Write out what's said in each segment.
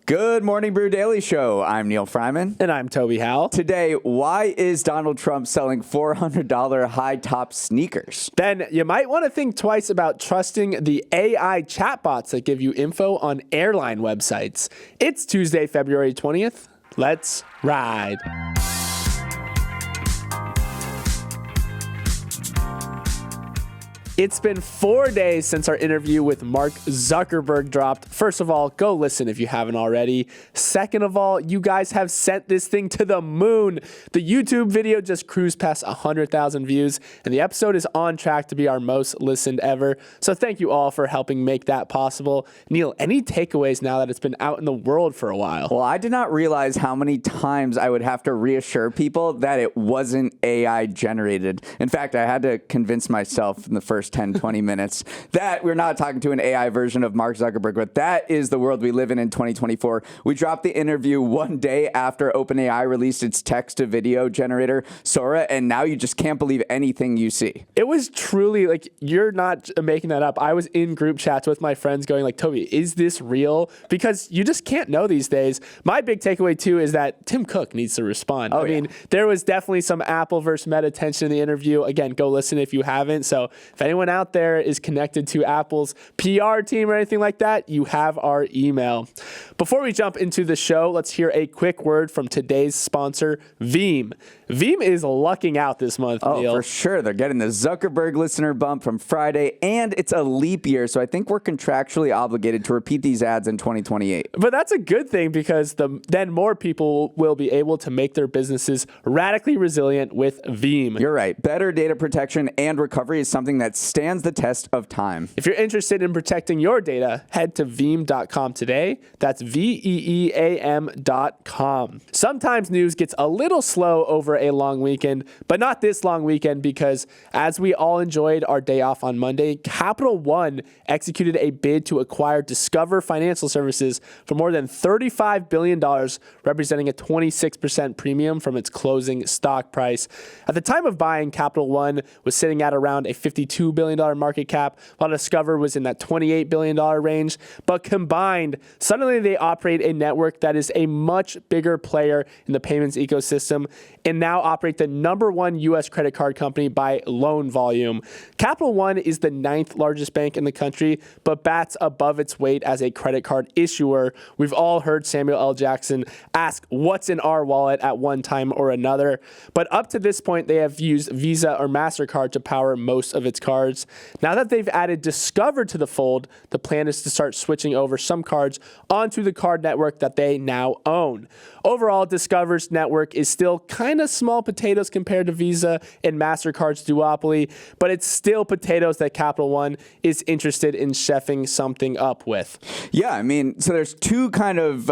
Good morning, Brew Daily Show. I'm Neal Fryman. And I'm Toby Howell. Today, why is Donald Trump selling $400 high-top sneakers? Then you might want to think twice about trusting the AI chatbots that give you info on airline websites. It's Tuesday, February 20th. Let's ride. It's been 4 days since our interview with Mark Zuckerberg dropped. First of all, go listen if you haven't already. Second of all, you guys have sent this thing to the moon. The YouTube video just cruised past 100,000 views, and the episode is on track to be our most listened ever. So thank you all for helping make that possible. Neal, any takeaways now that it's been out in the world for a while? Well, I did not realize how many times I would have to reassure people that it wasn't AI generated. In fact, I had to convince myself in the first 10, 20 minutes that we're not talking to an AI version of Mark Zuckerberg, but that is the world we live in 2024. We dropped the interview one day after OpenAI released its text-to-video generator, Sora, and now you just can't believe anything you see. It was truly like, you're not making that up. I was in group chats with my friends going like, Toby, is this real? Because you just can't know these days. My big takeaway too is that Tim Cook needs to respond. I mean, there was definitely some Apple versus Meta tension in the interview. Again, go listen if you haven't. So if anyone out there is connected to Apple's PR team or anything like that, you have our email. Before we jump into the show, let's hear a quick word from today's sponsor, Veeam. Veeam is lucking out this month, Neal. Oh, for sure. They're getting the Zuckerberg listener bump from Friday, and it's a leap year, so I think we're contractually obligated to repeat these ads in 2028. But that's a good thing because then more people will be able to make their businesses radically resilient with Veeam. You're right. Better data protection and recovery is something that stands the test of time. If you're interested in protecting your data, head to veeam.com today. That's VEEAM.com. Sometimes news gets a little slow over a long weekend, but not this long weekend because as we all enjoyed our day off on Monday, Capital One executed a bid to acquire Discover Financial Services for more than $35 billion, representing a 26% premium from its closing stock price. At the time of buying, Capital One was sitting at around a $52 billion market cap, while Discover was in that $28 billion range. But combined, suddenly they operate a network that is a much bigger player in the payments ecosystem and now operate the #1 U.S. credit card company by loan volume. Capital One is the 9th largest bank in the country, but bats above its weight as a credit card issuer. We've all heard Samuel L. Jackson ask, "What's in our wallet?" at one time or another. But up to this point, they have used Visa or MasterCard to power most of its cards. Now that they've added Discover to the fold, the plan is to start switching over some cards onto the card network that they now own. Overall, Discover's network is still kind of small potatoes compared to Visa and MasterCard's duopoly, but it's still potatoes that Capital One is interested in chefing something up with. Yeah, I mean, so there's two kind of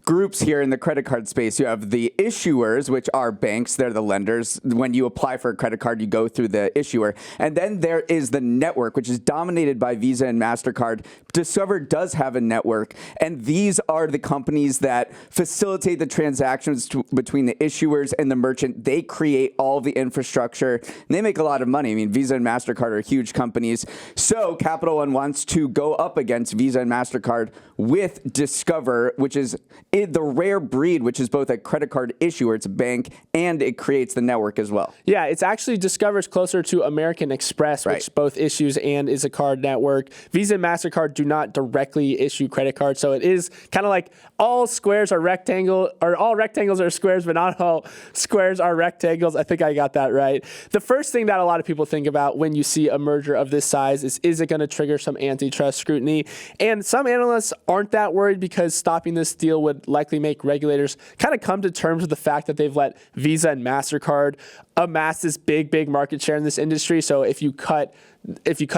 groups here in the credit card space. You have the issuers, which are banks. They're the lenders. When you apply for a credit card, you go through the issuer. And then there is the network, which is dominated by Visa and MasterCard. Discover does have a network, and these are the companies that facilitate the transactions between the issuers and the merchant. They create all the infrastructure, and they make a lot of money. I mean, Visa and MasterCard are huge companies. So Capital One wants to go up against Visa and MasterCard with Discover, which is the rare breed, which is both a credit card issuer, it's a bank, and it creates the network as well. Yeah, it's actually Discover's closer to American Express, which both issues and is a card network. Visa and MasterCard do not directly issue credit cards, so it is kind of like all squares are rectangle, or all rectangles are squares, but not all squares are rectangles. I think I got that right. The first thing that a lot of people think about when you see a merger of this size is it going to trigger some antitrust scrutiny? And some analysts aren't that worried because stopping this deal would likely make regulators kind of come to terms with the fact that they've let Visa and MasterCard amass this big market share in this industry. So if you cut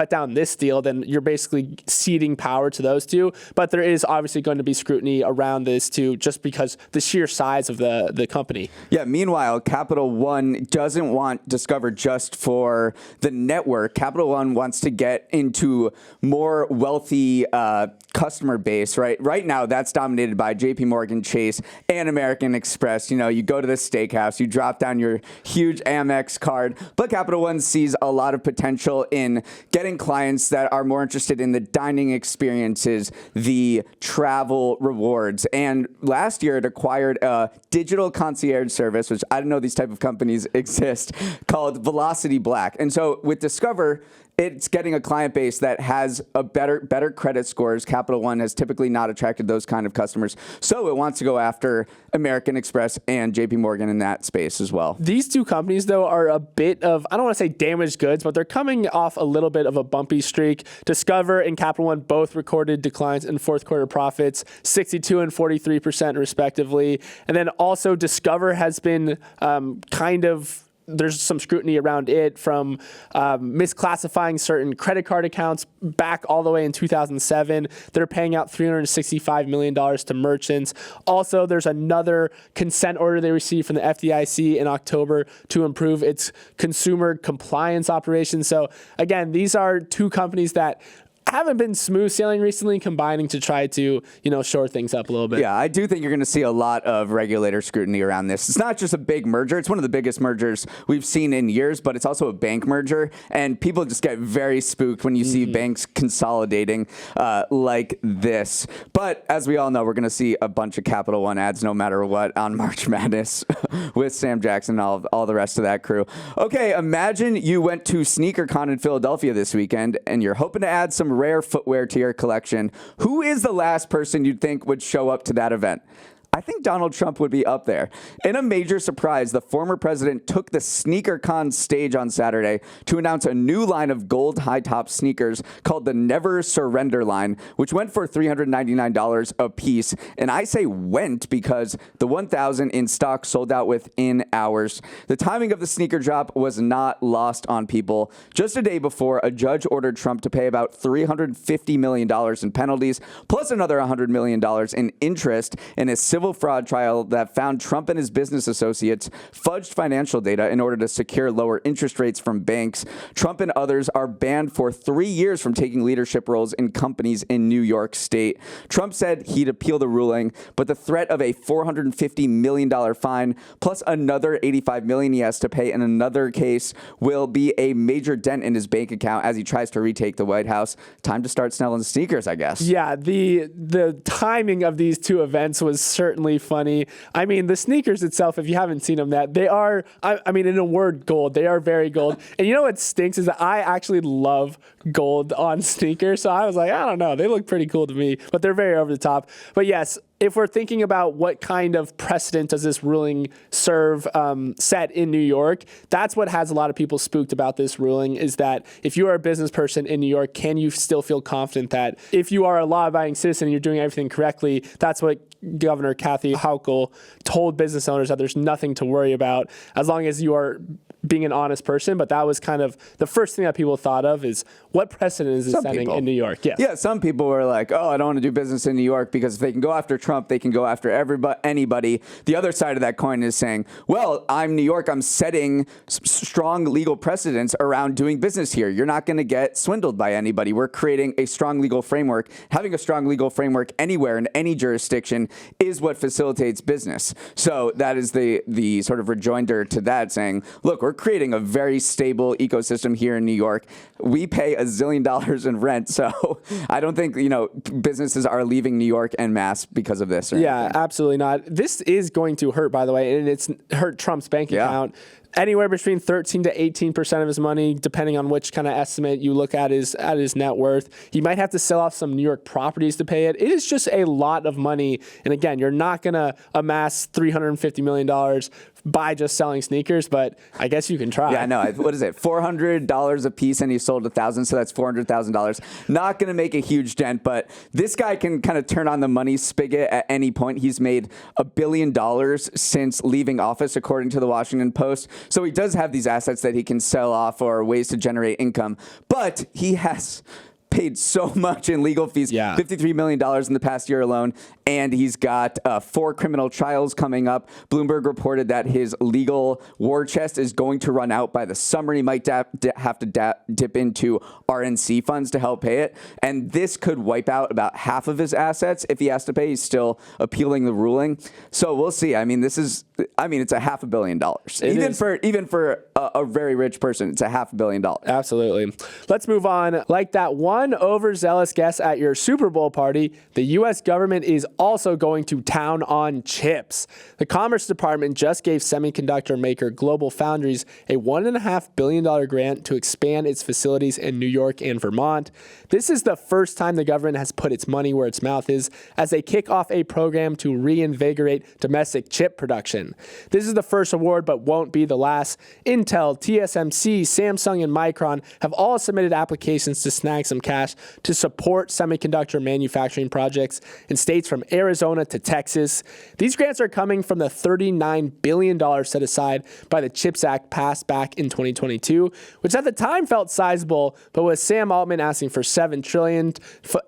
down this deal, then you're basically ceding power to those two. But there is obviously going to be scrutiny around this too, just because the sheer size of the company. Yeah, meanwhile, Capital One doesn't want Discover just for the network. Capital One wants to get into more wealthy customer base, right? Right now, that's dominated by JP Morgan Chase and American Express. You know, you go to the steakhouse, you drop down your huge Amex card, but Capital One sees a lot of potential in in getting clients that are more interested in the dining experiences, the travel rewards. And last year, it acquired a digital concierge service, which I didn't know these type of companies exist, called Velocity Black. And so with Discover, it's getting a client base that has a better credit scores. Capital One has typically not attracted those kind of customers. So it wants to go after American Express and JP Morgan in that space as well. These two companies, though, are a bit of, I don't want to say damaged goods, but they're coming off a little bit of a bumpy streak. Discover and Capital One both recorded declines in fourth quarter profits, 62 and 43% respectively. And then also Discover has been there's some scrutiny around it from misclassifying certain credit card accounts back all the way in 2007. They're paying out $365 million to merchants. Also, there's another consent order they received from the FDIC in October to improve its consumer compliance operations. So again, these are two companies that haven't been smooth sailing recently, combining to try to, shore things up a little bit. Yeah, I do think you're going to see a lot of regulator scrutiny around this. It's not just a big merger. It's one of the biggest mergers we've seen in years, but it's also a bank merger. And people just get very spooked when you see banks consolidating like this. But as we all know, we're going to see a bunch of Capital One ads no matter what on March Madness with Sam Jackson and all the rest of that crew. Okay, imagine you went to SneakerCon in Philadelphia this weekend and you're hoping to add some rare footwear to your collection. Who is the last person you'd think would show up to that event? I think Donald Trump would be up there. In a major surprise, the former president took the SneakerCon stage on Saturday to announce a new line of gold high-top sneakers called the Never Surrender line, which went for $399 a piece. And I say went because the 1,000 in stock sold out within hours. The timing of the sneaker drop was not lost on people. Just a day before, a judge ordered Trump to pay about $350 million in penalties, plus another $100 million in interest in a civil fraud trial that found Trump and his business associates fudged financial data in order to secure lower interest rates from banks. Trump and others are banned for 3 years from taking leadership roles in companies in New York State. Trump said he'd appeal the ruling, but the threat of a $450 million fine plus another $85 million he has to pay in another case will be a major dent in his bank account as he tries to retake the White House. Time to start selling sneakers, I guess. Yeah, the timing of these two events was certainly funny. I mean, the sneakers itself, if you haven't seen them, they are, I mean, in a word, gold. They are very gold. And you know what stinks is that I actually love gold on sneakers. So I was like, I don't know. They look pretty cool to me, but they're very over the top. But yes, if we're thinking about what kind of precedent does this ruling serve set in New York, that's what has a lot of people spooked about this ruling, is that if you are a business person in New York, can you still feel confident that if you are a law-abiding citizen and you're doing everything correctly? That's what Governor Kathy Hochul told business owners, that there's nothing to worry about as long as you are being an honest person. But that was kind of the first thing that people thought of, is what precedent is this setting in New York? Yes. Yeah, some people were like, oh, I don't want to do business in New York because if they can go after Trump, they can go after anybody. The other side of that coin is saying, well, I'm New York. I'm setting strong legal precedents around doing business here. You're not going to get swindled by anybody. We're creating a strong legal framework. Having a strong legal framework anywhere in any jurisdiction is what facilitates business. So that is the sort of rejoinder to that, saying, look, we're creating a very stable ecosystem here in New York. We pay $1 zillion in rent, so I don't think businesses are leaving New York en masse because of this. Yeah, absolutely not. This is going to hurt, by the way, and it's hurt Trump's bank account. Anywhere between 13 to 18% of his money, depending on which kind of estimate you look at his net worth. He might have to sell off some New York properties to pay it. It is just a lot of money. And again, you're not going to amass $350 million by just selling sneakers, but I guess you can try. Yeah, no. What is it? $400 a piece, and he sold 1,000, so that's $400,000. Not going to make a huge dent, but this guy can kind of turn on the money spigot at any point. He's made $1 billion since leaving office, according to the Washington Post. So he does have these assets that he can sell off or ways to generate income, but he has paid so much in legal fees, $53 million in the past year alone, and he's got 4 criminal trials coming up. Bloomberg reported that his legal war chest is going to run out by the summer. He might have to dip into RNC funds to help pay it, and this could wipe out about half of his assets if he has to pay. He's still appealing the ruling, so we'll see. I mean, it's $500 million. Even for a very rich person, it's $500 million. Absolutely. Let's move on. Like that one overzealous guest at your Super Bowl party, the U.S. government is also going to town on chips. The Commerce Department just gave semiconductor maker Global Foundries a $1.5 billion grant to expand its facilities in New York and Vermont. This is the first time the government has put its money where its mouth is as they kick off a program to reinvigorate domestic chip production. This is the first award, but won't be the last. Intel, TSMC, Samsung, and Micron have all submitted applications to snag some cash to support semiconductor manufacturing projects in states from Arizona to Texas. These grants are coming from the $39 billion set aside by the CHIPS Act passed back in 2022, which at the time felt sizable, but with Sam Altman asking for $7 trillion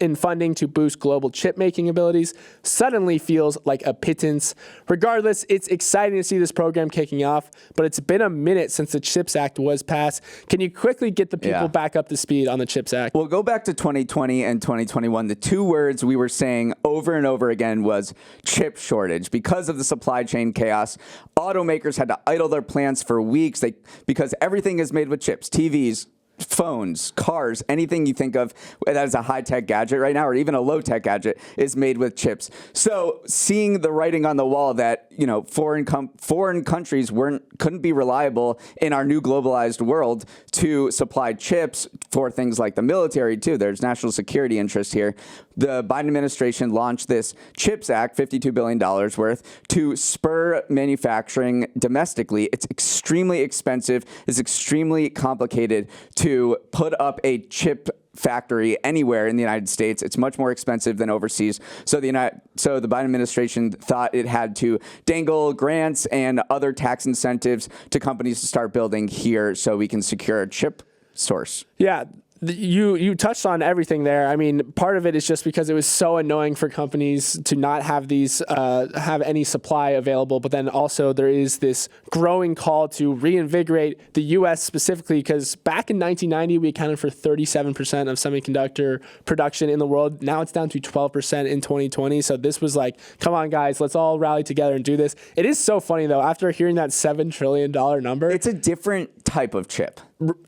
in funding to boost global chip making abilities, suddenly feels like a pittance. Regardless, it's exciting to see this program kicking off, but it's been a minute since the CHIPS Act was passed. Can you quickly get the people back up to speed on the CHIPS Act? Well, go back to 2020 and 2021. The two words we were saying over and over again was chip shortage. Because of the supply chain chaos, automakers had to idle their plants for weeks because everything is made with chips, TVs, phones, cars, anything you think of that is a high-tech gadget right now, or even a low-tech gadget, is made with chips. So seeing the writing on the wall that foreign countries couldn't be reliable in our new globalized world to supply chips for things like the military too. There's national security interest here. The Biden administration launched this CHIPS Act, $52 billion worth, to spur manufacturing domestically. It's extremely expensive. It's extremely complicated to put up a chip factory anywhere in the United States. It's much more expensive than overseas. So the Biden administration thought it had to dangle grants and other tax incentives to companies to start building here so we can secure a chip source. Yeah. You touched on everything there. I mean, part of it is just because it was so annoying for companies to not have these have any supply available. But then also there is this growing call to reinvigorate the U.S. specifically because back in 1990 we accounted for 37% of semiconductor production in the world. Now it's down to 12% in 2020. So this was like, come on guys, let's all rally together and do this. It is so funny though. After hearing that $7 trillion number, it's a different type of chip.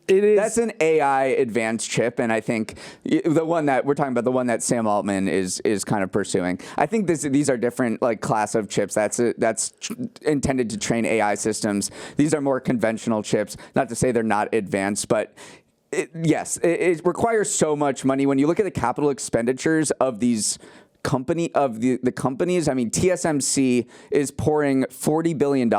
It is. That's an AI advanced chip, and I think the one that we're talking about, the one that Sam Altman is kind of pursuing. I think these are different class of chips. That's intended to train AI systems. These are more conventional chips. Not to say they're not advanced, but it requires so much money. When you look at the capital expenditures of these the companies, I mean, TSMC is pouring $40 billion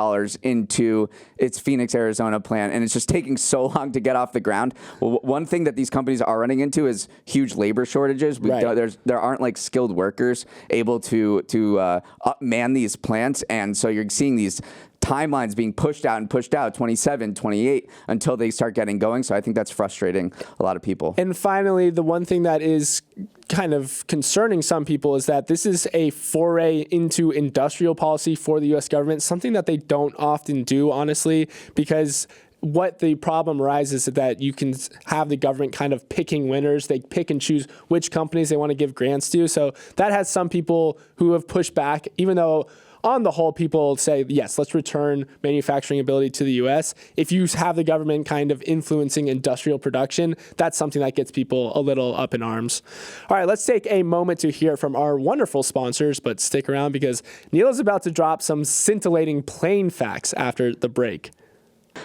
into its Phoenix, Arizona plant, and it's just taking so long to get off the ground. Well, one thing that these companies are running into is huge labor shortages. There aren't skilled workers able to man these plants, and so you're seeing these timelines being pushed out, 27, 28, until they start getting going. So I think that's frustrating a lot of people. And finally, the one thing that is kind of concerning some people is that this is a foray into industrial policy for the U.S. government, something that they don't often do, honestly, because what the problem arises is that you can have the government kind of picking winners. They pick and choose which companies they want to give grants to. So that has some people who have pushed back, even though on the whole, people say, yes, let's return manufacturing ability to the U.S. If you have the government kind of influencing industrial production, that's something that gets people a little up in arms. All right, let's take a moment to hear from our wonderful sponsors, but stick around because Neal is about to drop some scintillating plane facts after the break.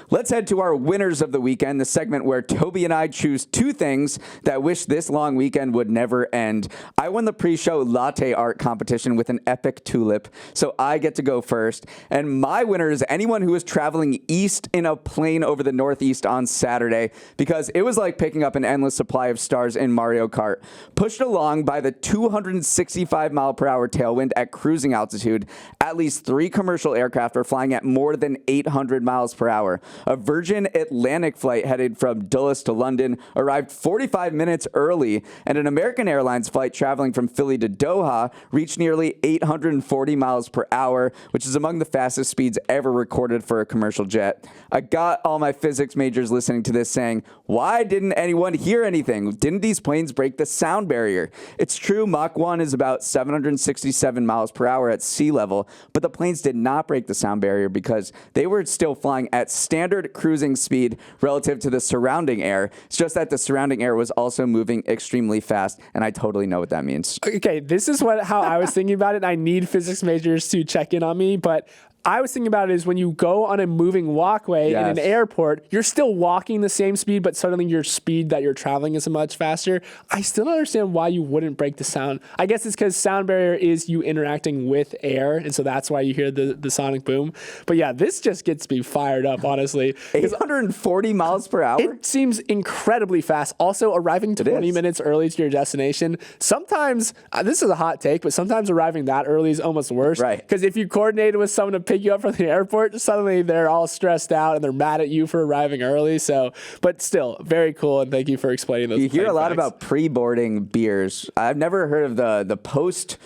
Let's head to our winners of the weekend, the segment where Toby and I choose two things that wish this long weekend would never end. I won the pre-show latte art competition with an epic tulip, so I get to go first. And my winner is anyone who is traveling east in a plane over the Northeast on Saturday, because it was like picking up an endless supply of stars in Mario Kart. Pushed along by the 265-mile-per-hour tailwind at cruising altitude, at least 3 commercial aircraft are flying at more than 800 miles per hour. more. A Virgin Atlantic flight headed from Dulles to London arrived 45 minutes early, and an American Airlines flight traveling from Philly to Doha reached nearly 840 miles per hour, which is among the fastest speeds ever recorded for a commercial jet. I got all my physics majors listening to this saying, why didn't anyone hear anything? Didn't these planes break the sound barrier? It's true, Mach 1 is about 767 miles per hour at sea level, but the planes did not break the sound barrier because they were still flying at standard cruising speed relative to the surrounding air. It's just that the surrounding air was also moving extremely fast, and I totally know what that means. Okay, this is how I was thinking about it. I need physics majors to check in on me, but I was thinking about it is when you go on a moving walkway in an airport, you're still walking the same speed, but suddenly your speed that you're traveling is much faster. I still don't understand why you wouldn't break the sound. I guess it's because sound barrier is you interacting with air, and so that's why you hear the sonic boom. But yeah, this just gets me fired up, honestly. 840 miles per hour? It seems incredibly fast. Also, arriving 20 minutes early to your destination. Sometimes, this is a hot take, but sometimes arriving that early is almost worse. Right. Because if you coordinated with someone to pick you up from the airport, suddenly they're all stressed out and they're mad at you for arriving early. So, but still, very cool, and thank you for explaining those. You hear a lot facts. about pre-boarding beers. I've never heard of the post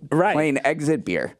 plane exit beer.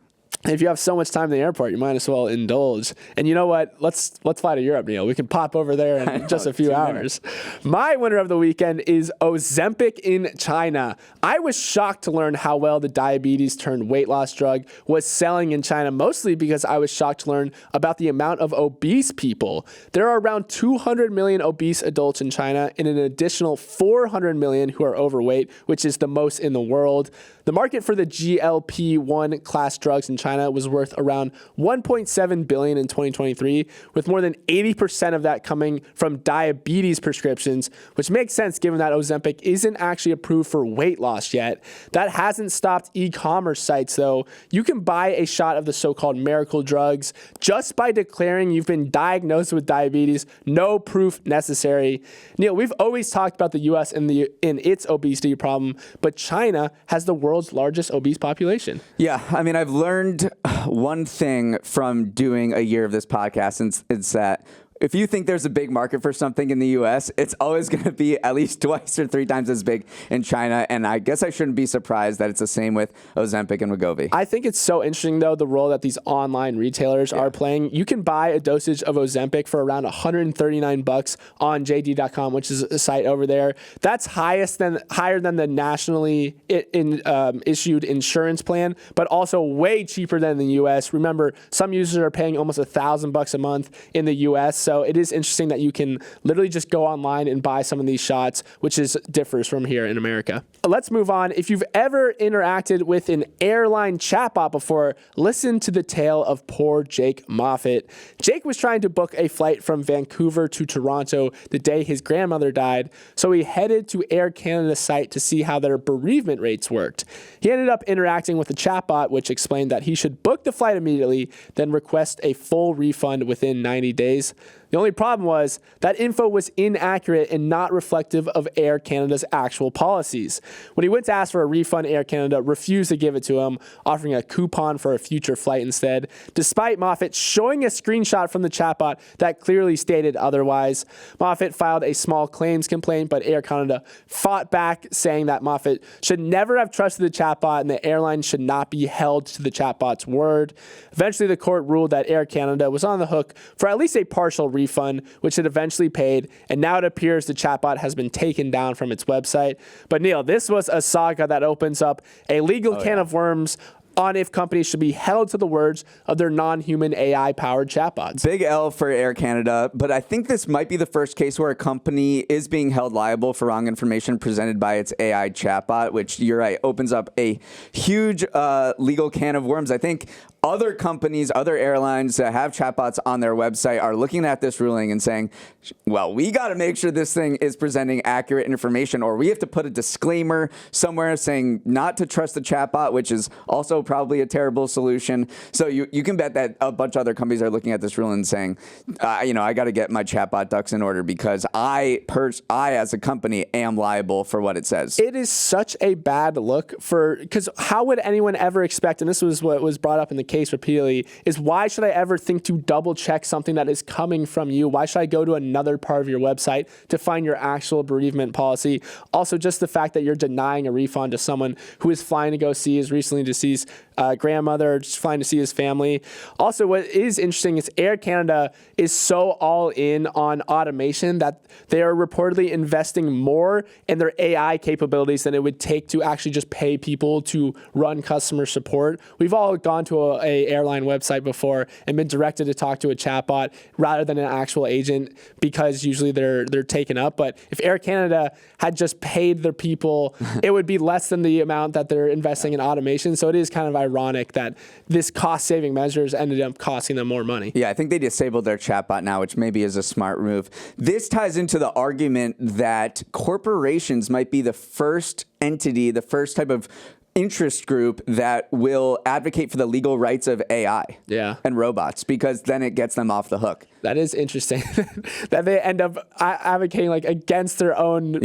If you have so much time in the airport, you might as well indulge. And you know what? Let's fly to Europe, Neal. We can pop over there in just a few hours. My winner of the weekend is Ozempic in China. I was shocked to learn how well the diabetes turned weight loss drug was selling in China, mostly because I was shocked to learn about the amount of obese people. There are around 200 million obese adults in China and an additional 400 million who are overweight, which is the most in the world. The market for the GLP-1 class drugs in China was worth around $1.7 billion in 2023, with more than 80% of that coming from diabetes prescriptions, which makes sense given that Ozempic isn't actually approved for weight loss yet. That hasn't stopped e-commerce sites, though. You can buy a shot of the so-called miracle drugs just by declaring you've been diagnosed with diabetes, no proof necessary. Neal, we've always talked about the U.S. in its obesity problem, but China has the world's largest obese population. Yeah, I mean, I've learned one thing from doing a year of this podcast, and it's that if you think there's a big market for something in the U.S., it's always going to be at least twice or three times as big in China. And I guess I shouldn't be surprised that it's the same with Ozempic and Wegovy. I think it's so interesting, though, the role that these online retailers are playing. You can buy a dosage of Ozempic for around $139 on JD.com, which is a site over there. That's higher than the nationally issued insurance plan, but also way cheaper than the U.S. Remember, some users are paying almost $1,000 a month in the U.S., so it is interesting that you can literally just go online and buy some of these shots, which differs from here in America. Let's move on. If you've ever interacted with an airline chatbot before, listen to the tale of poor Jake Moffitt. Jake was trying to book a flight from Vancouver to Toronto the day his grandmother died, so he headed to Air Canada's site to see how their bereavement rates worked. He ended up interacting with the chatbot, which explained that he should book the flight immediately, then request a full refund within 90 days. The only problem was that info was inaccurate and not reflective of Air Canada's actual policies. When he went to ask for a refund, Air Canada refused to give it to him, offering a coupon for a future flight instead, despite Moffitt showing a screenshot from the chatbot that clearly stated otherwise. Moffitt filed a small claims complaint, but Air Canada fought back, saying that Moffitt should never have trusted the chatbot and the airline should not be held to the chatbot's word. Eventually, the court ruled that Air Canada was on the hook for at least a partial refund, which it eventually paid, and now it appears the chatbot has been taken down from its website. But Neal, this was a saga that opens up a legal can of worms on if companies should be held to the words of their non-human AI-powered chatbots. Big L for Air Canada, but I think this might be the first case where a company is being held liable for wrong information presented by its AI chatbot, which, you're right, opens up a huge legal can of worms. I think other companies, other airlines that have chatbots on their website are looking at this ruling and saying, well, we got to make sure this thing is presenting accurate information, or we have to put a disclaimer somewhere saying not to trust the chatbot, which is also probably a terrible solution. So you can bet that a bunch of other companies are looking at this rule and saying, I got to get my chatbot ducks in order because I as a company am liable for what it says. It is such a bad look because how would anyone ever expect, and this was what was brought up in the case repeatedly, is why should I ever think to double check something that is coming from you? Why should I go to another part of your website to find your actual bereavement policy? Also, just the fact that you're denying a refund to someone who is flying to go see his recently deceased grandmother, just flying to see his family. Also, what is interesting is Air Canada is so all in on automation that they are reportedly investing more in their AI capabilities than it would take to actually just pay people to run customer support. We've all gone to a airline website before and been directed to talk to a chatbot rather than an actual agent because usually they're taken up. But if Air Canada had just paid their people, it would be less than the amount that they're investing in automation. So it is kind of ironic that this cost-saving measures ended up costing them more money. Yeah, I think they disabled their chatbot now, which maybe is a smart move. This ties into the argument that corporations might be the first entity, the first type of interest group that will advocate for the legal rights of AI and robots, because then it gets them off the hook. That is interesting that they end up advocating against their own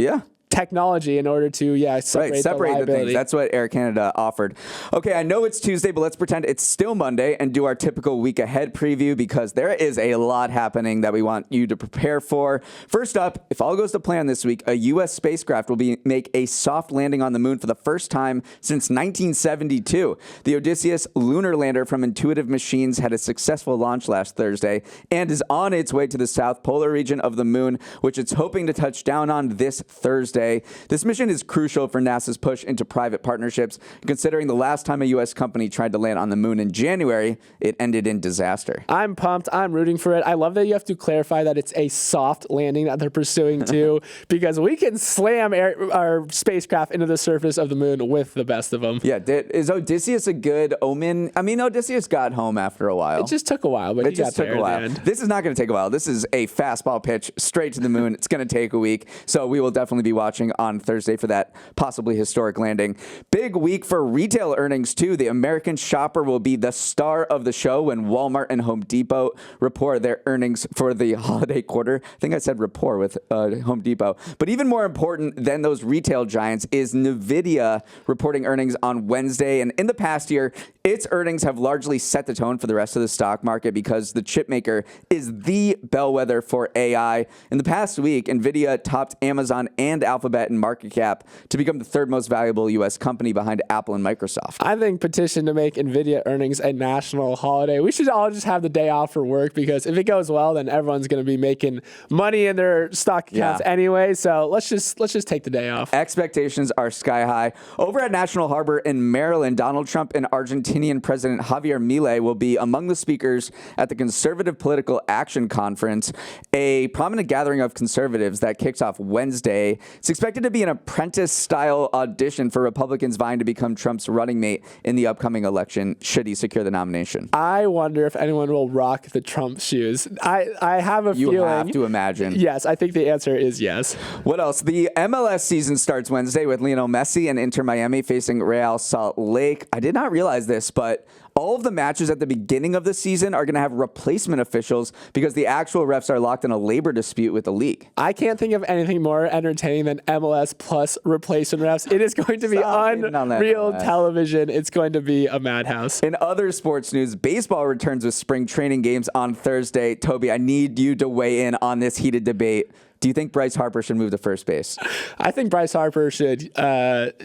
technology in order to separate the things. That's what Air Canada offered. Okay, I know it's Tuesday, but let's pretend it's still Monday and do our typical week ahead preview because there is a lot happening that we want you to prepare for. First up, if all goes to plan this week, a U.S. spacecraft will make a soft landing on the moon for the first time since 1972. The Odysseus lunar lander from Intuitive Machines had a successful launch last Thursday and is on its way to the south polar region of the moon, which it's hoping to touch down on this Thursday. This mission is crucial for NASA's push into private partnerships. Considering the last time a U.S. company tried to land on the moon in January, it ended in disaster. I'm pumped. I'm rooting for it. I love that you have to clarify that it's a soft landing that they're pursuing too, because we can slam our spacecraft into the surface of the moon with the best of them. Yeah, is Odysseus a good omen? I mean, Odysseus got home after a while. It just took a while, but he got there at the end. This is not going to take a while. This is a fastball pitch straight to the moon. It's going to take a week, so we will definitely be watching on Thursday for that possibly historic landing. Big week for retail earnings too. The American shopper will be the star of the show when Walmart and Home Depot report their earnings for the holiday quarter. I think I said rapport with Home Depot. But even more important than those retail giants is NVIDIA reporting earnings on Wednesday. And in the past year, its earnings have largely set the tone for the rest of the stock market because the chip maker is the bellwether for AI. In the past week, NVIDIA topped Amazon and Alphabet in market cap to become the third most valuable U.S. company behind Apple and Microsoft. I think petition to make NVIDIA earnings a national holiday. We should all just have the day off for work because if it goes well, then everyone's going to be making money in their stock accounts anyway. So let's just take the day off. Expectations are sky high. Over at National Harbor in Maryland, Donald Trump and Argentinian President Javier Milei will be among the speakers at the Conservative Political Action Conference, a prominent gathering of conservatives that kicks off Wednesday. It's expected to be an apprentice-style audition for Republicans vying to become Trump's running mate in the upcoming election, should he secure the nomination. I wonder if anyone will rock the Trump shoes. I have a feeling. You have to imagine. Yes, I think the answer is yes. What else? The MLS season starts Wednesday with Lionel Messi and Inter Miami facing Real Salt Lake. I did not realize this, but all of the matches at the beginning of the season are going to have replacement officials because the actual refs are locked in a labor dispute with the league. I can't think of anything more entertaining than MLS plus replacement refs. It is going to be unreal television. It's going to be a madhouse. In other sports news, baseball returns with spring training games on Thursday. Toby, I need you to weigh in on this heated debate. Do you think Bryce Harper should move to first base? I think Bryce Harper should. Honestly,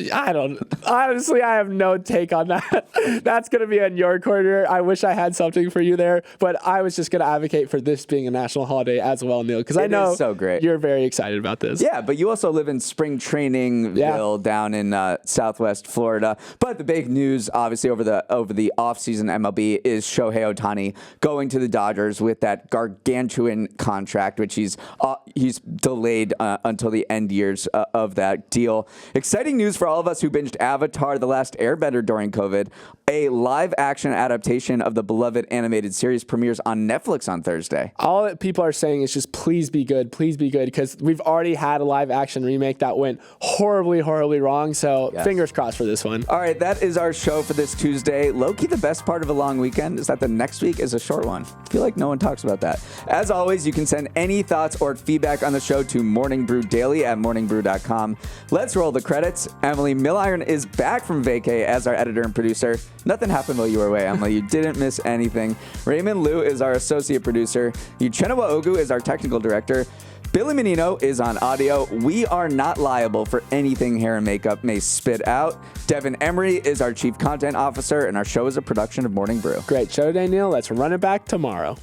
I have no take on that. That's going to be on your corner. I wish I had something for you there, but I was just going to advocate for this being a national holiday as well, Neal, because I know so great. You're very excited about this. Yeah, but you also live in spring trainingville down in Southwest Florida. But the big news, obviously, over the offseason MLB is Shohei Ohtani going to the Dodgers with that gargantuan contract, which he's delayed until the end years of that deal. Exciting news for all of us who binged Avatar: The Last Airbender during COVID. A live-action adaptation of the beloved animated series premieres on Netflix on Thursday. All that people are saying is just please be good, because we've already had a live-action remake that went horribly, horribly wrong. So fingers crossed for this one. All right, that is our show for this Tuesday. Low-key, the best part of a long weekend is that the next week is a short one. I feel like no one talks about that. As always, you can send any thoughts or feedback on the show to morningbrewdaily@morningbrew.com. Let's roll the credits. Emily Milliron is back from vacay as our editor and producer. Nothing happened while you were away, Emily. You didn't miss anything. Raymond Liu is our associate producer. Uchenna Ogu is our technical director. Billy Menino is on audio. We are not liable for anything hair and makeup may spit out. Devin Emery is our chief content officer, and our show is a production of Morning Brew. Great show today, Neal. Let's run it back tomorrow.